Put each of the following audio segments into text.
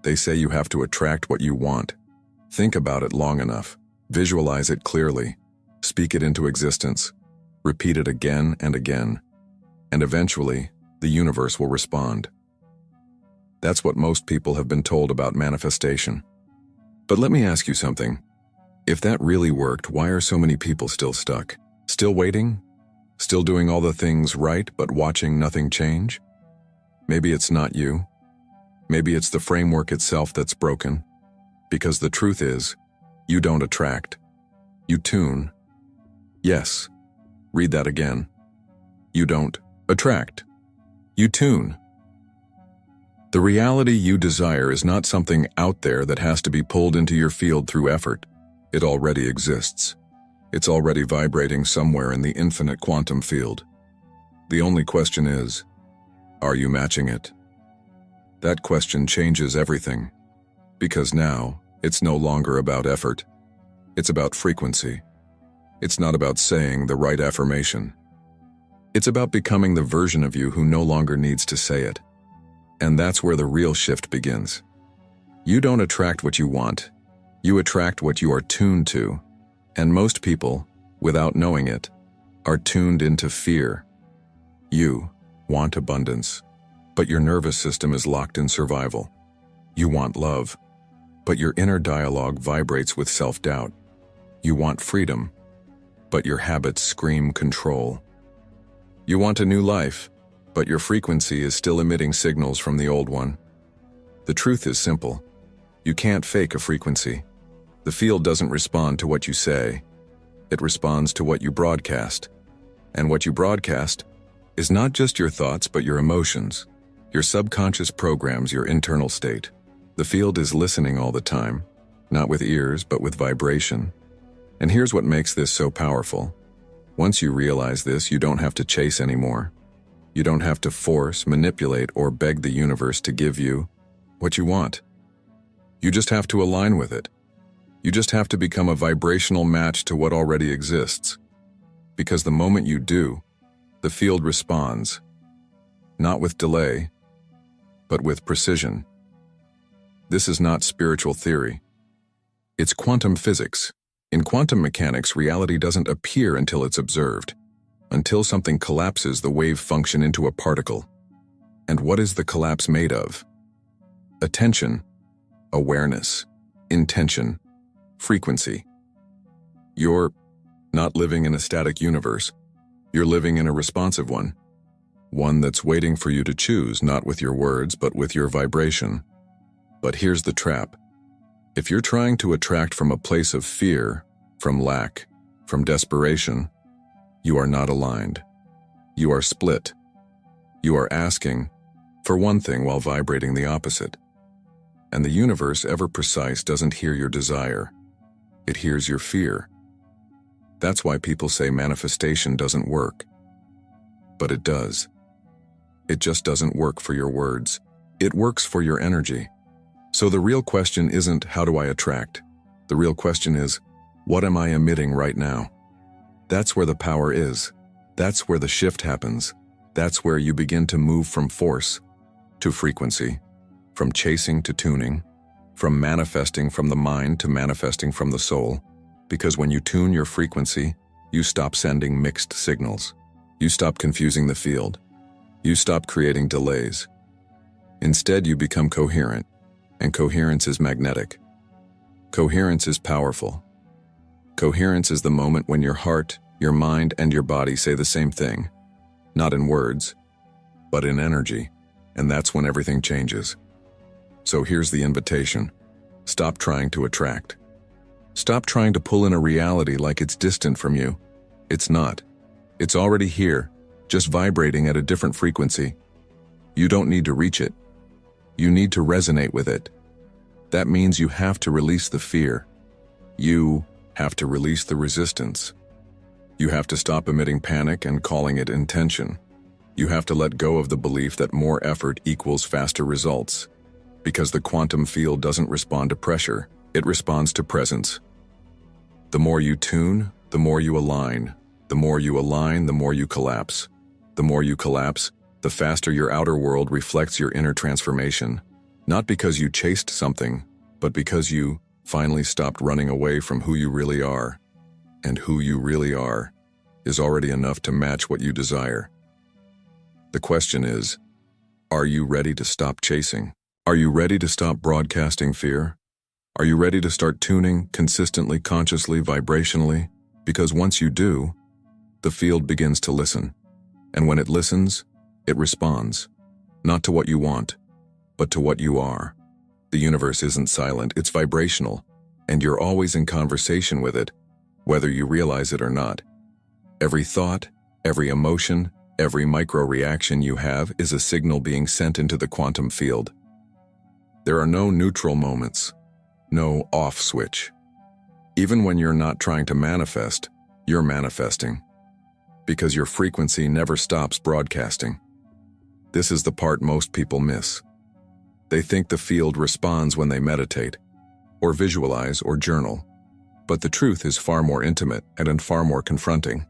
They say you have to attract what you want. Think about it long enough. Visualize it clearly. Speak it into existence. Repeat it again and again. And eventually, the universe will respond. That's what most people have been told about manifestation. But let me ask you something. If that really worked, why are so many people still stuck? Still waiting? Still doing all the things right, but watching nothing change? Maybe it's not you. Maybe it's the framework itself that's broken. Because the truth is, you don't attract. You tune. Yes. Read that again. You don't attract. You tune. The reality you desire is not something out there that has to be pulled into your field through effort. It already exists. It's already vibrating somewhere in the infinite quantum field. The only question is, are you matching it? That question changes everything. Because now, it's no longer about effort. It's about frequency. It's not about saying the right affirmation. It's about becoming the version of you who no longer needs to say it. And that's where the real shift begins. You don't attract what you want. You attract what you are tuned to. And most people, without knowing it, are tuned into fear. You want abundance, but your nervous system is locked in survival. You want love, but your inner dialogue vibrates with self-doubt. You want freedom, but your habits scream control. You want a new life, but your frequency is still emitting signals from the old one. The truth is simple. You can't fake a frequency. The field doesn't respond to what you say. It responds to what you broadcast. And what you broadcast is not just your thoughts, but your emotions. Your subconscious programs your internal state. The field is listening all the time, not with ears, but with vibration. And here's what makes this so powerful. Once you realize this, you don't have to chase anymore. You don't have to force, manipulate, or beg the universe to give you what you want. You just have to align with it. You just have to become a vibrational match to what already exists. Because the moment you do, the field responds, not with delay, but with precision. This is not spiritual theory. It's quantum physics. In quantum mechanics, reality doesn't appear until it's observed. Until something collapses the wave function into a particle. And what is the collapse made of? Attention, awareness, intention, frequency. You're not living in a static universe. You're living in a responsive one. One that's waiting for you to choose, not with your words, but with your vibration. But here's the trap. If you're trying to attract from a place of fear, from lack, from desperation, you are not aligned. You are split. You are asking for one thing while vibrating the opposite. And the universe, ever precise, doesn't hear your desire. It hears your fear. That's why people say manifestation doesn't work. But it does. It just doesn't work for your words. It works for your energy. So the real question isn't, how do I attract? The real question is, what am I emitting right now? That's where the power is. That's where the shift happens. That's where you begin to move from force to frequency, from chasing to tuning, from manifesting from the mind to manifesting from the soul. Because when you tune your frequency, you stop sending mixed signals. You stop confusing the field. You stop creating delays. Instead, you become coherent, and coherence is magnetic. Coherence is powerful. Coherence is the moment when your heart, your mind, and your body say the same thing, not in words, but in energy, and that's when everything changes. So here's the invitation. Stop trying to attract. Stop trying to pull in a reality like it's distant from you. It's not. It's already here, just vibrating at a different frequency. You don't need to reach it. You need to resonate with it. That means you have to release the fear. You have to release the resistance. You have to stop emitting panic and calling it intention. You have to let go of the belief that more effort equals faster results. Because the quantum field doesn't respond to pressure, it responds to presence. The more you tune, the more you align. The more you align, the more you collapse. The more you collapse, the faster your outer world reflects your inner transformation. Not because you chased something, but because you finally stopped running away from who you really are. And who you really are is already enough to match what you desire. The question is, are you ready to stop chasing? Are you ready to stop broadcasting fear? Are you ready to start tuning consistently, consciously, vibrationally? Because once you do, the field begins to listen. And when it listens, it responds, not to what you want, but to what you are. The universe isn't silent, it's vibrational, and you're always in conversation with it, whether you realize it or not. Every thought, every emotion, every micro-reaction you have is a signal being sent into the quantum field. There are no neutral moments, no off switch. Even when you're not trying to manifest, you're manifesting, because your frequency never stops broadcasting. This is the part most people miss. They think the field responds when they meditate, or visualize, or journal. But the truth is far more intimate and far more confronting.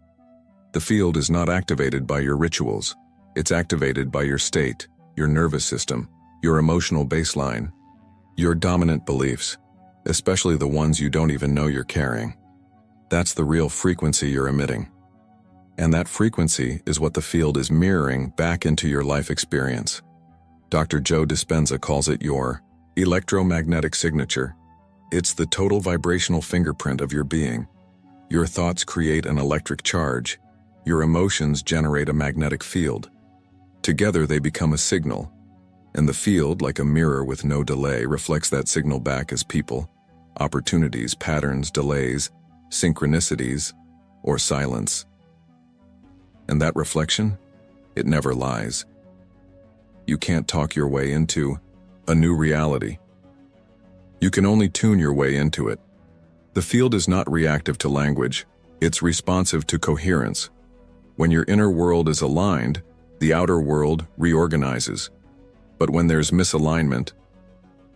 The field is not activated by your rituals. It's activated by your state, your nervous system, your emotional baseline, your dominant beliefs, especially the ones you don't even know you're carrying. That's the real frequency you're emitting. And that frequency is what the field is mirroring back into your life experience. Dr. Joe Dispenza calls it your electromagnetic signature. It's the total vibrational fingerprint of your being. Your thoughts create an electric charge. Your emotions generate a magnetic field. Together they become a signal, and the field, like a mirror with no delay, reflects that signal back as people, opportunities, patterns, delays, synchronicities, or silence. And that reflection, it never lies. You can't talk your way into a new reality. You can only tune your way into it. The field is not reactive to language, it's responsive to coherence. When your inner world is aligned, the outer world reorganizes. But when there's misalignment,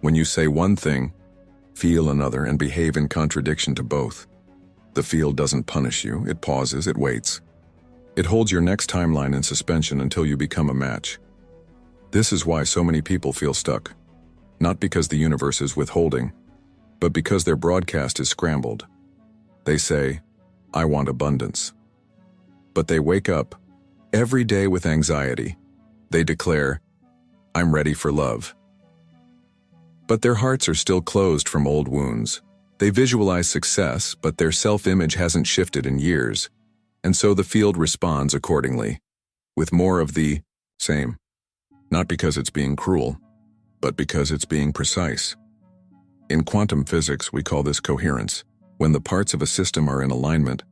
when you say one thing, feel another, and behave in contradiction to both, the field doesn't punish you, it pauses, it waits. It holds your next timeline in suspension until you become a match. This is why so many people feel stuck. Not because the universe is withholding, but because their broadcast is scrambled. They say, I want abundance. But they wake up every day with anxiety. They declare, I'm ready for love. But their hearts are still closed from old wounds. They visualize success, but their self-image hasn't shifted in years. And so the field responds accordingly, with more of the same. Not because it's being cruel, but because it's being precise. In quantum physics, we call this coherence. When the parts of a system are in alignment,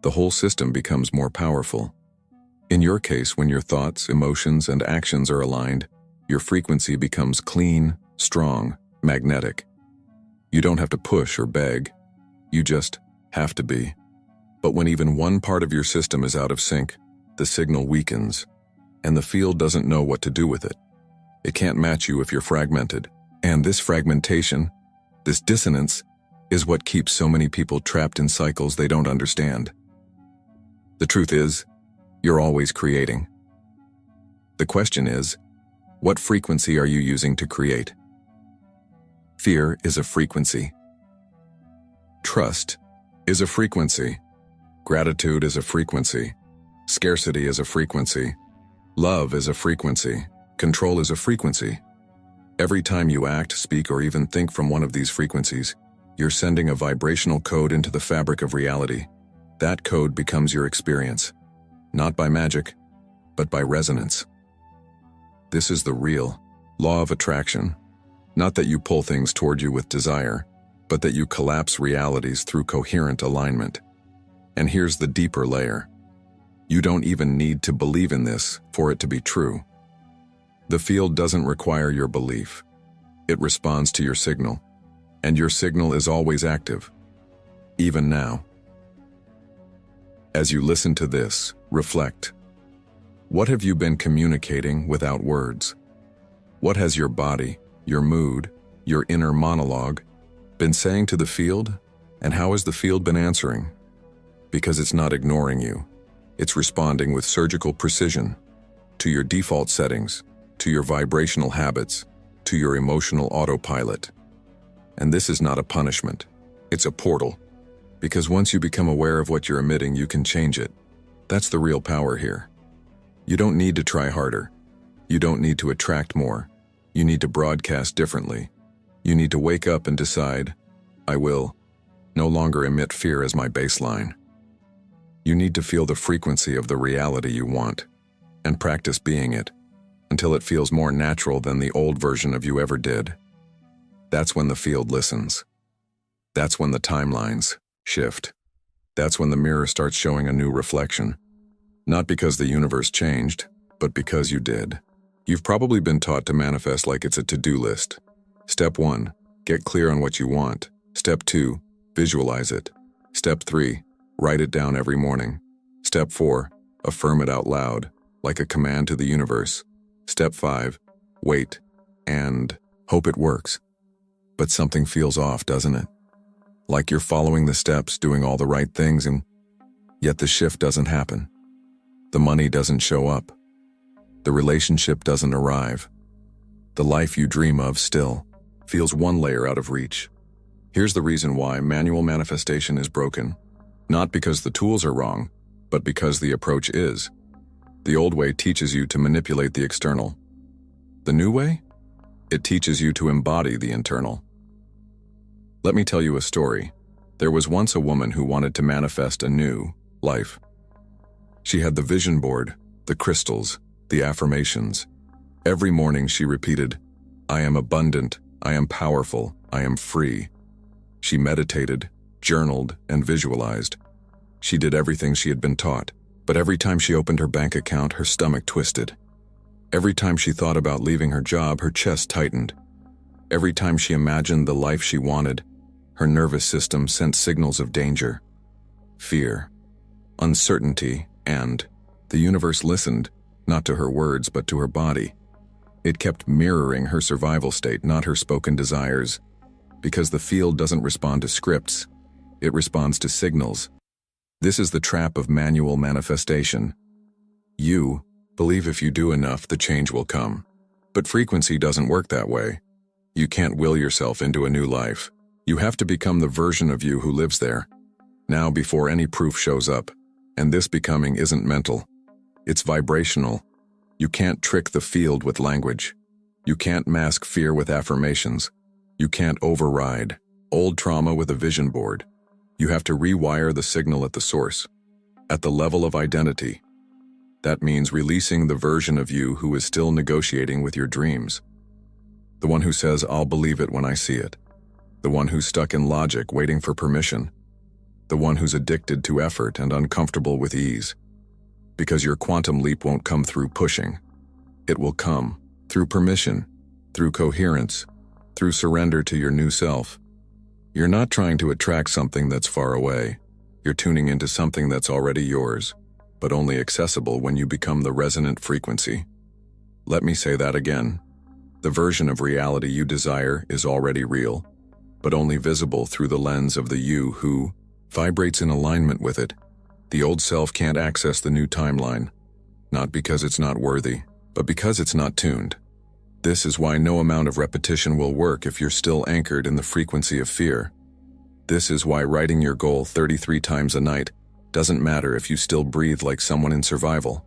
the whole system becomes more powerful. In your case, when your thoughts, emotions, and actions are aligned, your frequency becomes clean, strong, magnetic. You don't have to push or beg. You just have to be. But when even one part of your system is out of sync, the signal weakens, and the field doesn't know what to do with it. It can't match you if you're fragmented. And this fragmentation, this dissonance, is what keeps so many people trapped in cycles they don't understand. The truth is, you're always creating. The question is, what frequency are you using to create? Fear is a frequency. Trust is a frequency. Gratitude is a frequency. Scarcity is a frequency. Love is a frequency. Control is a frequency. Every time you act, speak, or even think from one of these frequencies, you're sending a vibrational code into the fabric of reality. That code becomes your experience, not by magic, but by resonance. This is the real law of attraction. Not that you pull things toward you with desire, but that you collapse realities through coherent alignment. And here's the deeper layer. You don't even need to believe in this for it to be true. The field doesn't require your belief. It responds to your signal, and your signal is always active, even now. As you listen to this, reflect. What have you been communicating without words? What has your body, your mood, your inner monologue been saying to the field, and how has the field been answering? Because it's not ignoring you. It's responding with surgical precision to your default settings, to your vibrational habits, to your emotional autopilot. And this is not a punishment. It's a portal. Because once you become aware of what you're emitting, you can change it. That's the real power here. You don't need to try harder. You don't need to attract more. You need to broadcast differently. You need to wake up and decide, I will no longer emit fear as my baseline. You need to feel the frequency of the reality you want and practice being it until it feels more natural than the old version of you ever did. That's when the field listens. That's when the timelines shift. That's when the mirror starts showing a new reflection. Not because the universe changed, but because you did. You've probably been taught to manifest like it's a to-do list. Step 1, get clear on what you want. Step 2, visualize it. Step 3, write it down every morning. Step 4, affirm it out loud, like a command to the universe. Step 5, wait, and hope it works. But something feels off, doesn't it? Like you're following the steps, doing all the right things, and yet the shift doesn't happen. The money doesn't show up. The relationship doesn't arrive. The life you dream of still feels one layer out of reach. Here's the reason why manual manifestation is broken. Not because the tools are wrong, but because the approach is. The old way teaches you to manipulate the external. The new way? It teaches you to embody the internal. Let me tell you a story. There was once a woman who wanted to manifest a new life. She had the vision board, the crystals, the affirmations. Every morning she repeated, I am abundant, I am powerful, I am free. She meditated, journaled, and visualized. She did everything she had been taught, but every time she opened her bank account, her stomach twisted. Every time she thought about leaving her job, her chest tightened. Every time she imagined the life she wanted, her nervous system sent signals of danger, fear, uncertainty, and the universe listened, not to her words but to her body. It kept mirroring her survival state, not her spoken desires, because the field doesn't respond to scripts, it responds to signals. This is the trap of manual manifestation. You believe if you do enough, the change will come. But frequency doesn't work that way. You can't will yourself into a new life. You have to become the version of you who lives there, now before any proof shows up. And this becoming isn't mental. It's vibrational. You can't trick the field with language. You can't mask fear with affirmations. You can't override old trauma with a vision board. You have to rewire the signal at the source, at the level of identity. That means releasing the version of you who is still negotiating with your dreams. The one who says, I'll believe it when I see it. The one who's stuck in logic, waiting for permission. The one who's addicted to effort and uncomfortable with ease. Because your quantum leap won't come through pushing. It will come through permission, through coherence, through surrender to your new self. You're not trying to attract something that's far away. You're tuning into something that's already yours, but only accessible when you become the resonant frequency. Let me say that again. The version of reality you desire is already real, but only visible through the lens of the you who vibrates in alignment with it. The old self can't access the new timeline, not because it's not worthy, but because it's not tuned. This is why no amount of repetition will work if you're still anchored in the frequency of fear. This is why writing your goal 33 times a night doesn't matter if you still breathe like someone in survival.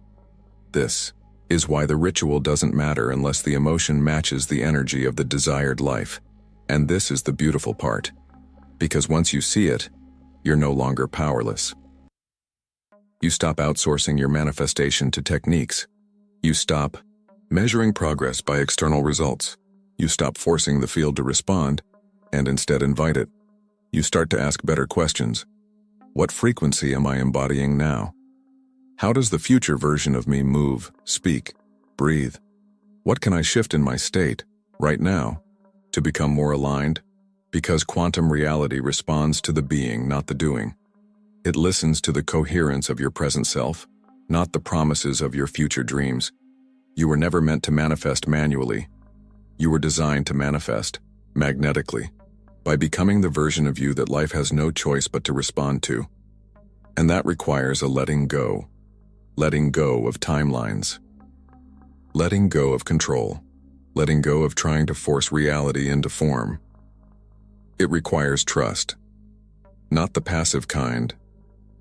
This is why the ritual doesn't matter unless the emotion matches the energy of the desired life. And this is the beautiful part. Because once you see it, you're no longer powerless. You stop outsourcing your manifestation to techniques. You stop measuring progress by external results. You stop forcing the field to respond, and instead invite it. You start to ask better questions. What frequency am I embodying now? How does the future version of me move, speak, breathe? What can I shift in my state, right now, to become more aligned? Because quantum reality responds to the being, not the doing. It listens to the coherence of your present self, not the promises of your future dreams. You were never meant to manifest manually. You were designed to manifest magnetically, by becoming the version of you that life has no choice but to respond to. And that requires a letting go of timelines, letting go of control, letting go of trying to force reality into form. It requires trust. Not the passive kind,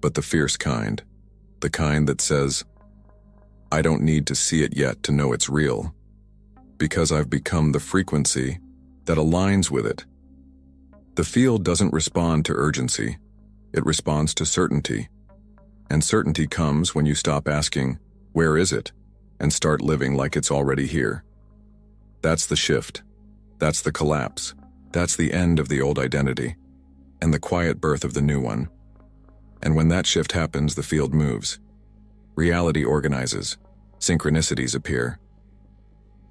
but the fierce kind. The kind that says, I don't need to see it yet to know it's real, because I've become the frequency that aligns with it. The field doesn't respond to urgency, it responds to certainty. And certainty comes when you stop asking, where is it? And start living like it's already here. That's the shift. That's the collapse. That's the end of the old identity, and the quiet birth of the new one. And when that shift happens, the field moves. Reality organizes. Synchronicities appear.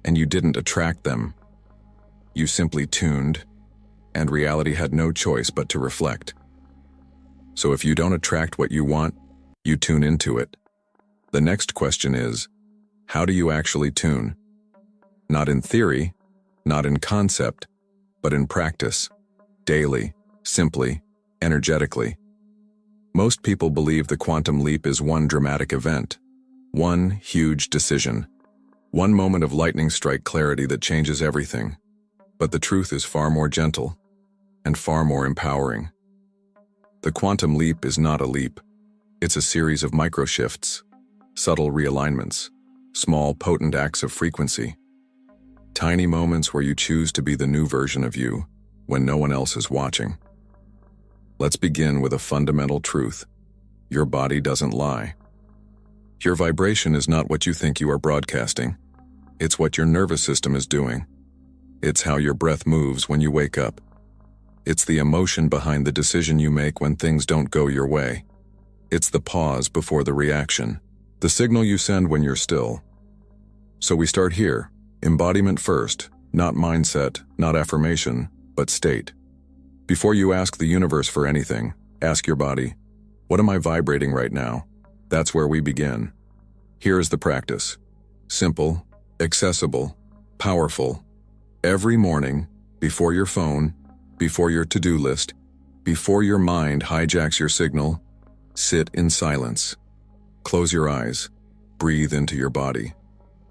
And you didn't attract them. You simply tuned, and reality had no choice but to reflect. So if you don't attract what you want, you tune into it. The next question is, how do you actually tune? Not in theory, not in concept, but in practice, daily, simply, energetically. Most people believe the quantum leap is one dramatic event, one huge decision, one moment of lightning strike clarity that changes everything. But the truth is far more gentle and far more empowering. The quantum leap is not a leap. It's a series of microshifts, subtle realignments, small potent acts of frequency, tiny moments where you choose to be the new version of you when no one else is watching. Let's begin with a fundamental truth. Your body doesn't lie. Your vibration is not what you think you are broadcasting. It's what your nervous system is doing. It's how your breath moves when you wake up. It's the emotion behind the decision you make when things don't go your way. It's the pause before the reaction, the signal you send when you're still. So we start here, embodiment first, not mindset, not affirmation, but state. Before you ask the universe for anything, ask your body, what am I vibrating right now? That's where we begin. Here is the practice. Simple, accessible, powerful. Every morning, before your phone, before your to-do list, before your mind hijacks your signal, sit in silence. Close your eyes, breathe into your body,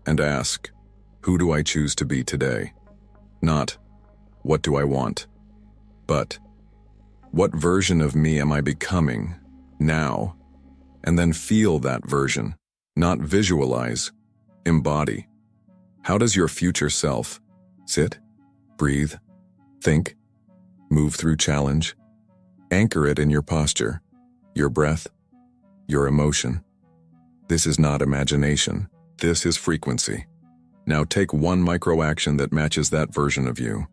and ask, who do I choose to be today? Not, what do I want? But, what version of me am I becoming now? And then feel that version, not visualize, embody. How does your future self sit, breathe, think, move through challenge? Anchor it in your posture, your breath, your emotion. This is not imagination. This is frequency. Now take one micro-action that matches that version of you.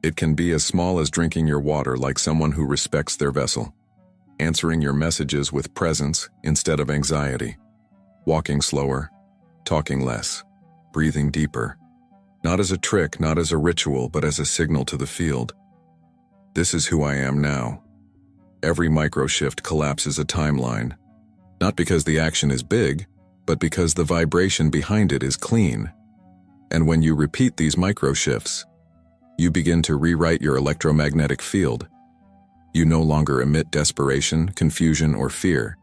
It can be as small as drinking your water like someone who respects their vessel, answering your messages with presence instead of anxiety, walking slower, talking less, breathing deeper. Not as a trick, not as a ritual, but as a signal to the field. This is who I am now. Every micro-shift collapses a timeline, not because the action is big, but because the vibration behind it is clean. And when you repeat these micro-shifts, you begin to rewrite your electromagnetic field. You no longer emit desperation, confusion, or fear.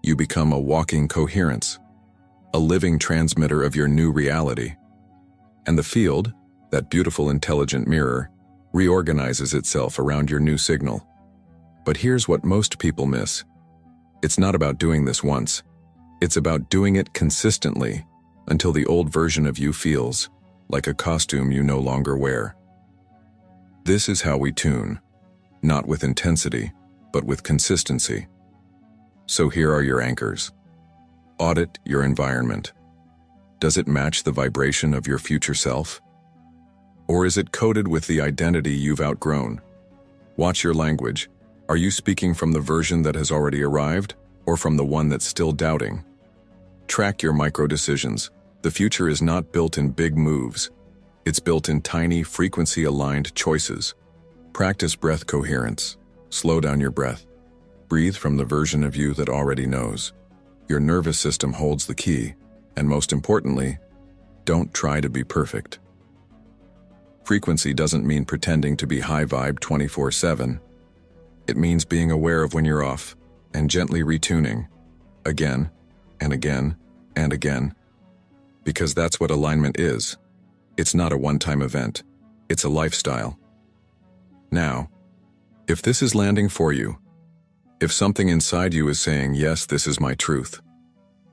You become a walking coherence, a living transmitter of your new reality. And the field, that beautiful intelligent mirror, reorganizes itself around your new signal. But here's what most people miss. It's not about doing this once. It's about doing it consistently until the old version of you feels like a costume you no longer wear. This is how we tune, not with intensity, but with consistency. So here are your anchors. Audit your environment. Does it match the vibration of your future self? Or is it coded with the identity you've outgrown? Watch your language. Are you speaking from the version that has already arrived, or from the one that's still doubting? Track your micro-decisions. The future is not built in big moves. It's built in tiny, frequency-aligned choices. Practice breath coherence. Slow down your breath. Breathe from the version of you that already knows. Your nervous system holds the key, and most importantly, don't try to be perfect. Frequency doesn't mean pretending to be high vibe 24/7. It means being aware of when you're off, and gently retuning, again, and again, and again. Because that's what alignment is. It's not a one-time event. It's a lifestyle. Now, if this is landing for you, if something inside you is saying, yes, this is my truth,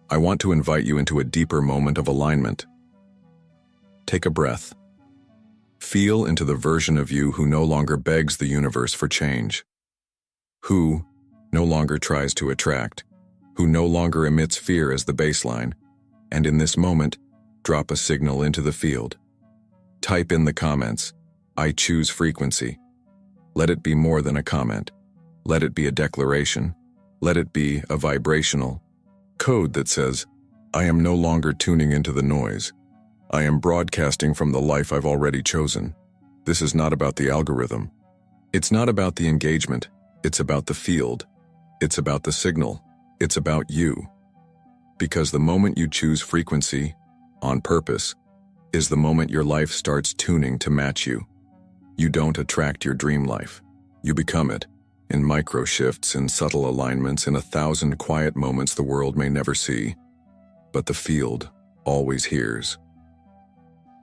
I want to invite you into a deeper moment of alignment. Take a breath. Feel into the version of you who no longer begs the universe for change, who no longer tries to attract, who no longer emits fear as the baseline, and in this moment, drop a signal into the field. Type in the comments, I choose frequency. Let it be more than a comment. Let it be a declaration. Let it be a vibrational code that says, I am no longer tuning into the noise. I am broadcasting from the life I've already chosen. This is not about the algorithm. It's not about the engagement. It's about the field. It's about the signal. It's about you. Because the moment you choose frequency, on purpose, is the moment your life starts tuning to match you. You don't attract your dream life. You become it, in micro shifts, in subtle alignments, in 1,000 quiet moments the world may never see, but the field always hears.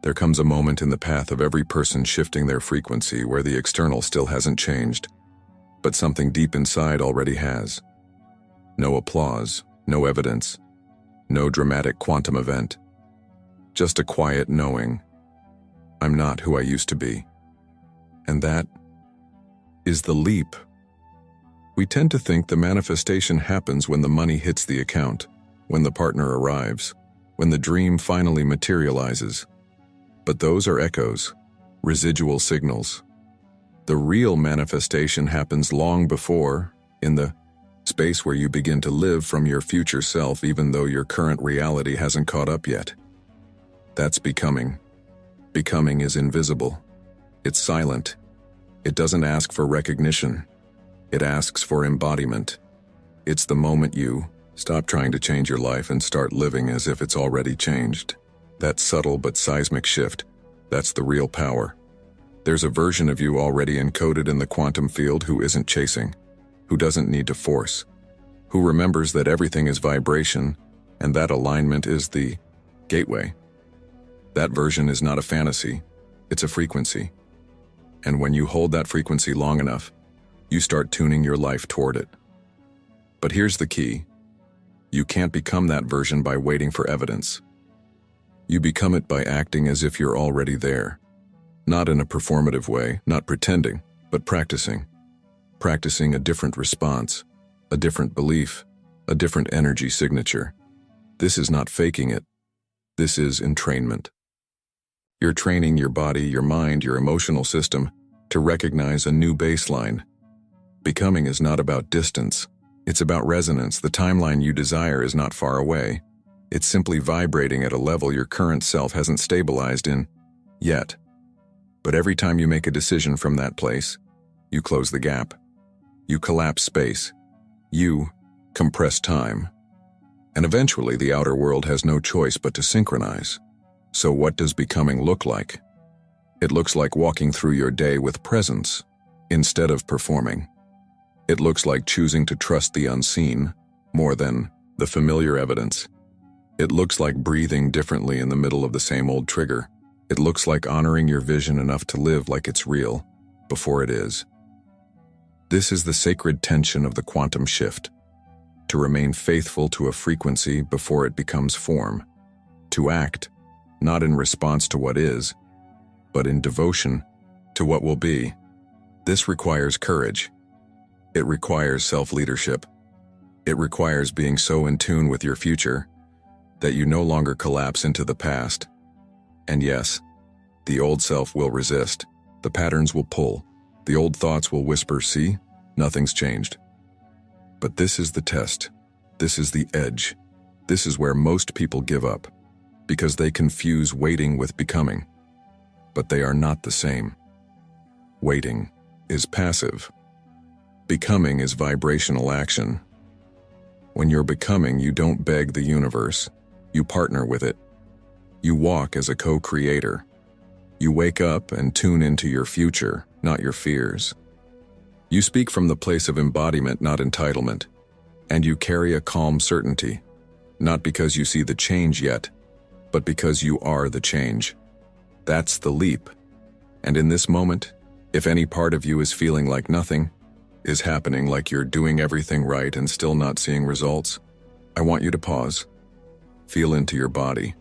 There comes a moment in the path of every person shifting their frequency where the external still hasn't changed, but something deep inside already has. No applause, no evidence, no dramatic quantum event. Just a quiet knowing, I'm not who I used to be. And that is the leap. We tend to think the manifestation happens when the money hits the account, when the partner arrives, when the dream finally materializes. But those are echoes, residual signals. The real manifestation happens long before, in the space where you begin to live from your future self even though your current reality hasn't caught up yet. That's becoming. Becoming is invisible. It's silent. It doesn't ask for recognition. It asks for embodiment. It's the moment you stop trying to change your life and start living as if it's already changed. That subtle but seismic shift, that's the real power. There's a version of you already encoded in the quantum field who isn't chasing, who doesn't need to force, who remembers that everything is vibration and that alignment is the gateway. That version is not a fantasy, it's a frequency. And when you hold that frequency long enough, you start tuning your life toward it. But here's the key. You can't become that version by waiting for evidence. You become it by acting as if you're already there. Not in a performative way, not pretending, but practicing. Practicing a different response, a different belief, a different energy signature. This is not faking it. This is entrainment. You're training your body, your mind, your emotional system to recognize a new baseline. Becoming is not about distance. It's about resonance. The timeline you desire is not far away. It's simply vibrating at a level your current self hasn't stabilized in yet. But every time you make a decision from that place, you close the gap. You collapse space. You compress time. And eventually the outer world has no choice but to synchronize. So what does becoming look like? It looks like walking through your day with presence, instead of performing. It looks like choosing to trust the unseen, more than the familiar evidence. It looks like breathing differently in the middle of the same old trigger. It looks like honoring your vision enough to live like it's real, before it is. This is the sacred tension of the quantum shift. To remain faithful to a frequency before it becomes form. To act, not in response to what is, but in devotion to what will be. This requires courage. It requires self-leadership. It requires being so in tune with your future that you no longer collapse into the past. And yes, the old self will resist. The patterns will pull. The old thoughts will whisper, see, nothing's changed. But this is the test. This is the edge. This is where most people give up, because they confuse waiting with becoming. But they are not the same. Waiting is passive. Becoming is vibrational action. When you're becoming, you don't beg the universe. You partner with it. You walk as a co-creator. You wake up and tune into your future, not your fears. You speak from the place of embodiment, not entitlement. And you carry a calm certainty, not because you see the change yet, but because you are the change. That's the leap. And in this moment, if any part of you is feeling like nothing is happening, like you're doing everything right and still not seeing results, I want you to pause. Feel into your body.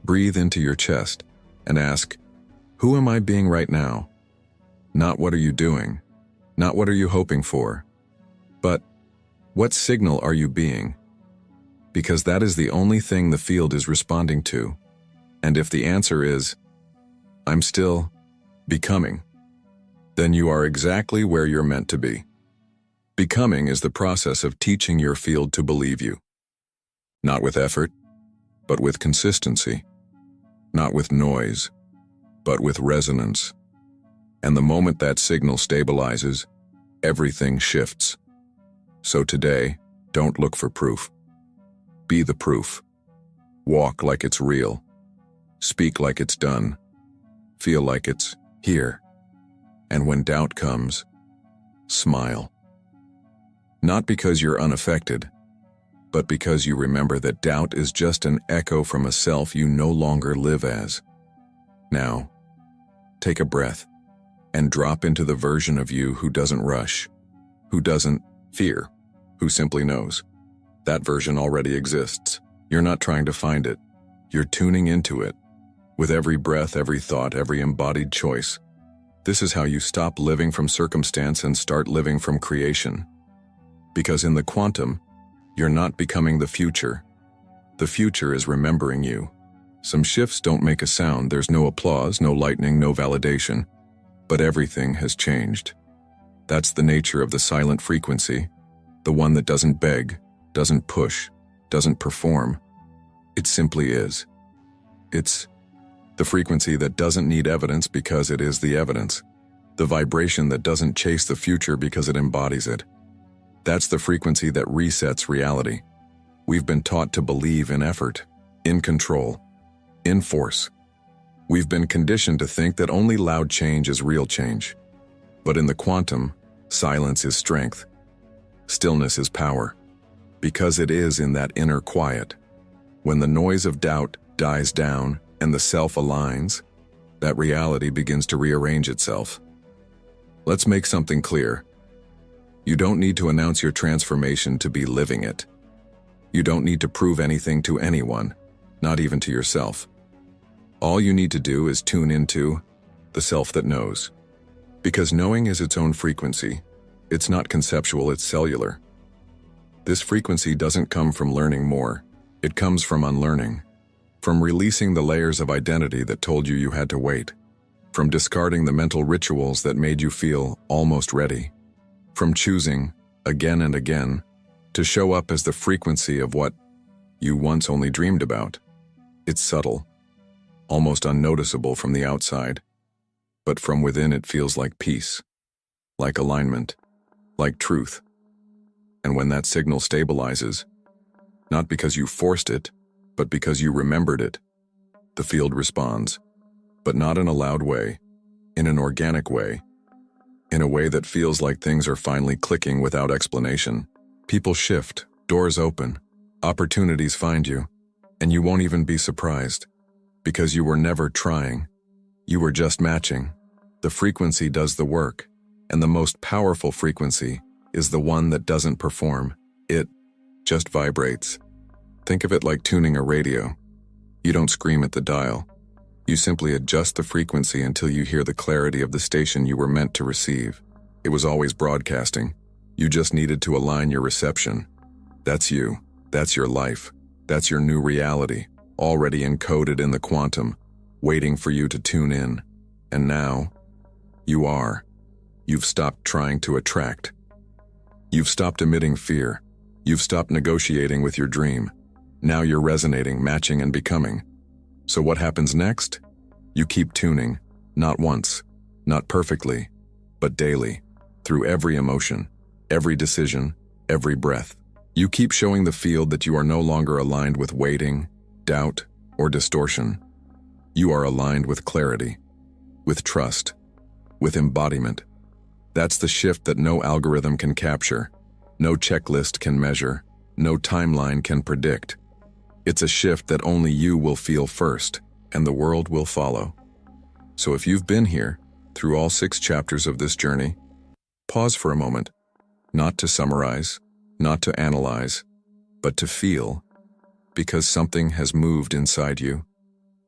Breathe into your chest and ask, who am I being right now? Not what are you doing? Not what are you hoping for? But what signal are you being? Because that is the only thing the field is responding to. And if the answer is, I'm still becoming, then you are exactly where you're meant to be. Becoming is the process of teaching your field to believe you. Not with effort, but with consistency. Not with noise, but with resonance. And the moment that signal stabilizes, everything shifts. So today, don't look for proof. Be the proof. Walk like it's real. Speak like it's done. Feel like it's here. And when doubt comes, smile. Not because you're unaffected, but because you remember that doubt is just an echo from a self you no longer live as. Now, take a breath and drop into the version of you who doesn't rush, who doesn't fear, who simply knows. That version already exists. You're not trying to find it. You're tuning into it. With every breath, every thought, every embodied choice. This is how you stop living from circumstance and start living from creation. Because in the quantum, you're not becoming the future. The future is remembering you. Some shifts don't make a sound. There's no applause, no lightning, no validation. But everything has changed. That's the nature of the silent frequency. The one that doesn't beg, doesn't push, doesn't perform. It simply is. It's the frequency that doesn't need evidence because it is the evidence. The vibration that doesn't chase the future because it embodies it. That's the frequency that resets reality. We've been taught to believe in effort, in control, in force. We've been conditioned to think that only loud change is real change. But in the quantum, silence is strength. Stillness is power. Because it is in that inner quiet. When the noise of doubt dies down and the self aligns, that reality begins to rearrange itself. Let's make something clear. You don't need to announce your transformation to be living it. You don't need to prove anything to anyone, not even to yourself. All you need to do is tune into the self that knows. Because knowing is its own frequency. It's not conceptual, it's cellular. This frequency doesn't come from learning more. It comes from unlearning. From releasing the layers of identity that told you had to wait. From discarding the mental rituals that made you feel almost ready. From choosing, again and again, to show up as the frequency of what you once only dreamed about. It's subtle, almost unnoticeable from the outside, but from within it feels like peace, like alignment, like truth. And when that signal stabilizes, not because you forced it, but because you remembered it, the field responds, but not in a loud way, in an organic way, in a way that feels like things are finally clicking without explanation. People shift, doors open, opportunities find you, and you won't even be surprised, because you were never trying. You were just matching. The frequency does the work, and the most powerful frequency is the one that doesn't perform. It just vibrates. Think of it like tuning a radio. You don't scream at the dial. You simply adjust the frequency until you hear the clarity of the station you were meant to receive. It was always broadcasting. You just needed to align your reception. That's you. That's your life. That's your new reality, already encoded in the quantum, waiting for you to tune in. And now, you are. You've stopped trying to attract. You've stopped emitting fear. You've stopped negotiating with your dream. Now you're resonating, matching, and becoming. So what happens next? You keep tuning, not once, not perfectly, but daily, through every emotion, every decision, every breath. You keep showing the field that you are no longer aligned with waiting, doubt, or distortion. You are aligned with clarity, with trust, with embodiment. That's the shift that no algorithm can capture, no checklist can measure, no timeline can predict. It's a shift that only you will feel first, and the world will follow. So if you've been here, through all 6 chapters of this journey, pause for a moment, not to summarize, not to analyze, but to feel, because something has moved inside you,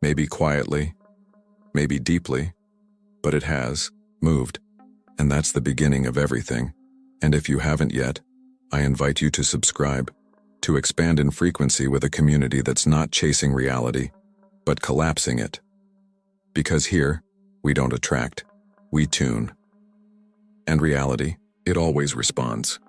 maybe quietly, maybe deeply, but it has moved, and that's the beginning of everything. And if you haven't yet, I invite you to subscribe, to expand in frequency with a community that's not chasing reality, but collapsing it. Because here, we don't attract, we tune. And reality, it always responds.